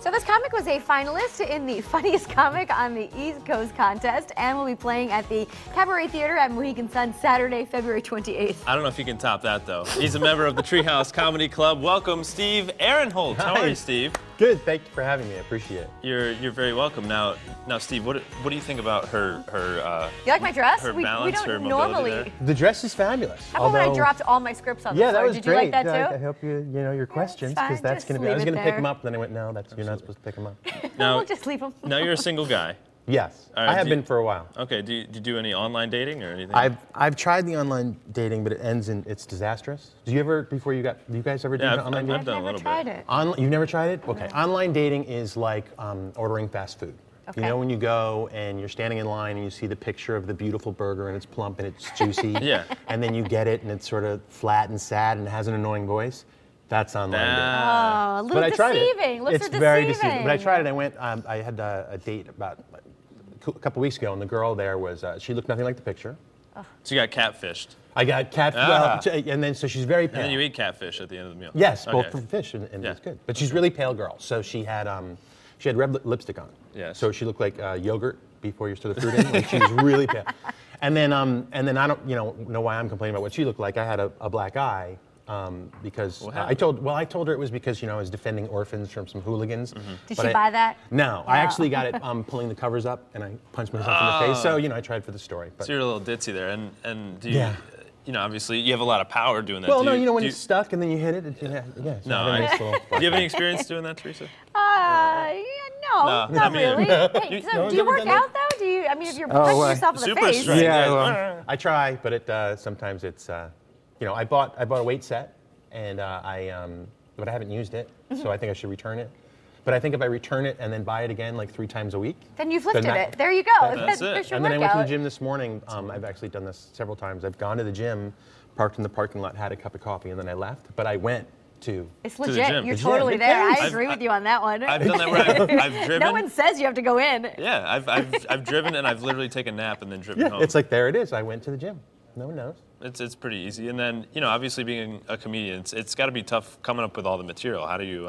So this comic was a finalist in the Funniest Comic on the East Coast contest and will be playing at the Cabaret Theater at Mohegan Sun Saturday, February 28th. I don't know if you can top that, though. He's a member of the Treehouse Comedy Club. Welcome, Steve Arenholtz. How are you, Steve? Good. Thank you for having me. I appreciate it. You're very welcome. Now, Steve, what do you think about her you like my dress? Her we balance, don't her normally. mobility The dress is fabulous. How about when I dropped all my scripts on the floor? Yeah, that was Did great. you like that too? I hope you know your questions, because that's Just going to be. I was leave going it to pick there. them up, then I went, no, you're not supposed to pick them up. Now, We'll just leave them. Now you're a single guy. Yes, All right, I have been for a while. Okay. Do you do any online dating or anything? I've tried the online dating, but it ends in it's disastrous. Do you ever do you guys ever do online dating? I've done a little bit. You've never tried it? Okay. Online dating is like ordering fast food. Okay. You know when you go and you're standing in line and you see the picture of the beautiful burger and it's plump and it's juicy. Yeah. And then you get it and it's sort of flat and sad and it has an annoying voice. That's online dating. Oh, a little But I tried deceiving. it. It's very deceiving. But I tried it. I went. I had a date about a couple weeks ago, and the girl there was. She looked nothing like the picture. So you got catfished. I got cat. Well, and then so she's very pale. And then you eat catfish at the end of the meal. Yes, Okay. both from fish, and it's good. But she's really pale girl. So she had red lipstick on. Yes. So she looked like yogurt before you stir the fruit in. Like she was really pale. And then I don't know why I'm complaining about what she looked like. I had a black eye. Because I told her it was because I was defending orphans from some hooligans. Did she buy that? No, I actually got it pulling the covers up, and I punched myself in the face. So I tried for the story. But. So you're a little ditzy there, and do you, obviously you have a lot of power doing that. Well, no, when it's stuck and then you hit it. No, do you have any experience doing that, Teresa? No, not really. Hey, so do you work out though? If you're punching yourself in the super face. strength. Yeah, well, I try, but it sometimes it's. I bought a weight set, and but I haven't used it, so I think I should return it. But I think if I return it and then buy it again like 3 times a week, then you've lifted it. There you go. That's it. There's your and then I went to the workout. gym this morning. I've actually done this several times. I've gone to the gym, parked in the parking lot, had a cup of coffee, and then I left. But I went to. It's the legit. gym. You're The totally gym. there. It I agree with you on that one. I've done that where I've driven. No one says you have to go in. Yeah, I've driven and I've literally taken a nap and then driven home. It's like there it is. I went to the gym. No one knows. It's pretty easy, and then obviously being a comedian, it's got to be tough coming up with all the material. How do you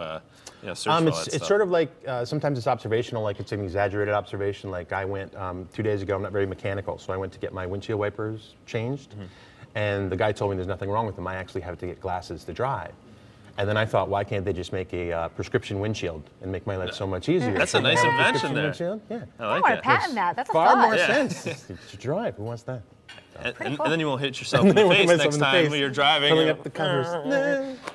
search for all that stuff? It's sort of like sometimes it's observational, like it's an exaggerated observation. Like I went 2 days ago. I'm not very mechanical, so I went to get my windshield wipers changed, and the guy told me there's nothing wrong with them. I actually have to get glasses to drive. And then I thought, why can't they just make a prescription windshield and make my life so much easier? That's a nice invention there. Windshield? Yeah. I I like want to that. patent that. That's a Far thought. more sense to drive. Who wants that? And then you won't hit yourself in the face next time when you're driving. Filling up the covers.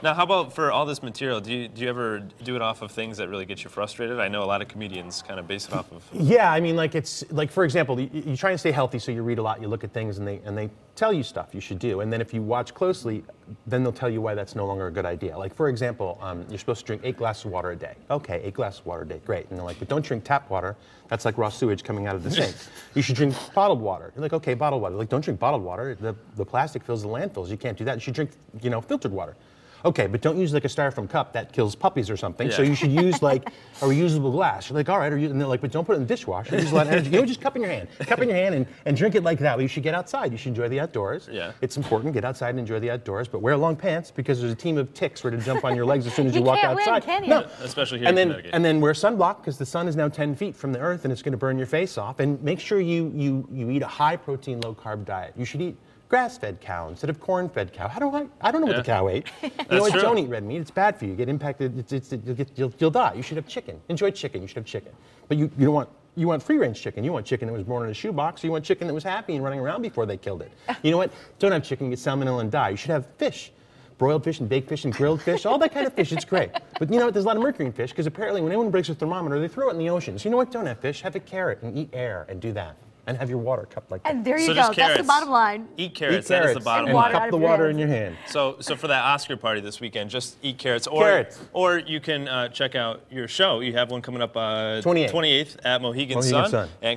Now, how about for all this material? Do you ever do it off of things that really get you frustrated? I know a lot of comedians kind of base it off of. Yeah, I mean, like it's like, for example, you try and stay healthy, so you read a lot, you look at things, and they tell you stuff you should do, and then if you watch closely, then they'll tell you why that's no longer a good idea. Like for example, you're supposed to drink 8 glasses of water a day. Okay, 8 glasses of water a day, great. And they're like, but don't drink tap water. That's like raw sewage coming out of the sink. You should drink bottled water. You're like, okay, bottled water. Like, don't drink bottled water. The plastic fills the landfills. You can't do that. You should drink, filtered water. Okay, but don't use like a styrofoam cup that kills puppies or something. Yeah. So you should use like a reusable glass. You're like, all right, and they're like, but don't put it in the dishwasher. Use a lot of energy. Just cup in your hand and drink it like that. But you should get outside. You should enjoy the outdoors. Yeah. It's important. Get outside and enjoy the outdoors, but wear long pants because there's a team of ticks ready to jump on your legs as soon as you walk outside. Can you? No, especially here in Connecticut. And then wear sunblock because the sun is now 10 feet from the earth and it's going to burn your face off. And make sure you eat a high protein, low carb diet. You should eat grass-fed cow instead of corn-fed cow. I don't know what the cow ate. True. Don't eat red meat. It's bad for you. You get impacted. You'll die. You should have chicken. Enjoy chicken. You should have chicken. But you don't want. You want free-range chicken. You want chicken that was born in a shoebox. Or you want chicken that was happy and running around before they killed it. You know what? Don't have chicken. Get salmonella and die. You should have fish. Broiled fish and baked fish and grilled fish, all that kind of fish, it's great. But you know what, there's a lot of mercury in fish because apparently when anyone breaks a thermometer, they throw it in the ocean. So you know what, don't have fish, have a carrot and eat air and do that. And have your water cupped like that. And there you So go. just That's carrots. the bottom line. Eat carrots. Eat That is carrots the bottom and line. cup the water in your hand. So for that Oscar party this weekend, just eat carrots. Or you can check out your show. You have one coming up 28th at Mohegan Sun. And